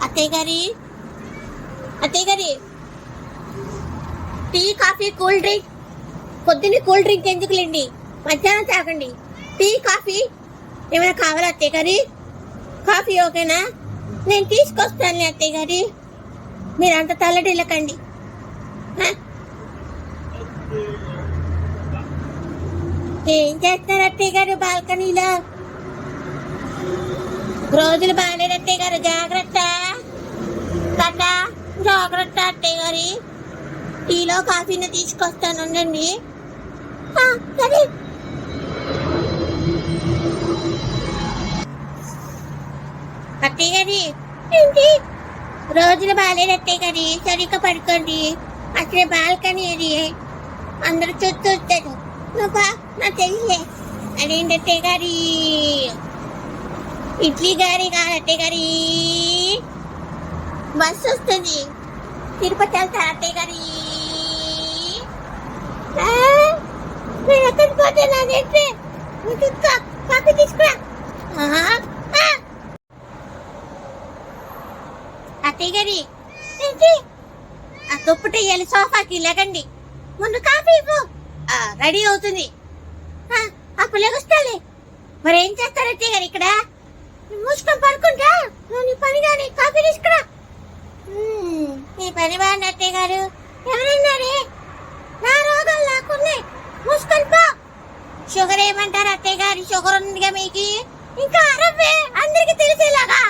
అత్తయ్య గారి అత్తయ్య గారి టీ కాఫీ కూల్ డ్రింక్ పొద్దున్న కూల్ డ్రింక్ ఎందుకులేండి, మధ్యాహ్నం తాగండి. టీ కాఫీ ఏమైనా కావాలా అత్తయ్య గారి? కాఫీ ఓకేనా? నేను తీసుకొస్తాను అత్తయ్య గారి, మీరు అంత తల్లడిల్లకండి. ఏం చేస్తున్నారు అత్తయ్య గారు బాల్కనీలో? రోజులు బాగాలేదు అత్తయ్య గారు, జాగ్రత్త టాటా, జాగ్రత్త అత్తయ్య గారి. టీలో కాఫీని తీసుకొస్తాను, ఉండండి. సరే. అత్తయ్య గారి ఏంటి రోజులు బాగాలేదు అత్తయ్య గారి, సరిగ్గా పడుకోండి. అసలే బాల్కనీ అది అందరూ చూస్తారు. నువ్వు నా తెలియలే. అదేంటి అత్తయ్య గారి, ఇడ్లీ గారి కాదు అత్తయ్య గారి, బస్సు వస్తుంది, తిరుపతి వెళ్తారు అత్తయ్య గారి. నేను ఎక్కడికి పోతే నాదేంటి, కాఫీ తీసుకురా. అత్తయ్య గారి ఏంటి, ఆ దుప్పటి వేయాలి, సోఫాకి లేకండి, ముందు కాఫీ ఇవ్వు. రెడీ అవుతుంది, అప్పుడు లెగొస్తాలే. మరి ఏం చేస్తారు అత్తయ్య గారు ఇక్కడ? మూసుకొని పడుకుంటా, నువ్వు నీ పని కానీ కాఫీ తీసుకురా. నీ పని బాగుంది అత్తయ్య గారు. ఎవరన్నారే? నా రోగాలు నాకున్నాయి, మూసుకొని పో. షుగర్ ఏమంటారు అత్తయ్య గారి? షుగర్ ఉందిగా మీకు, ఇంకా అరవే అందరికి తెలిసేలాగా.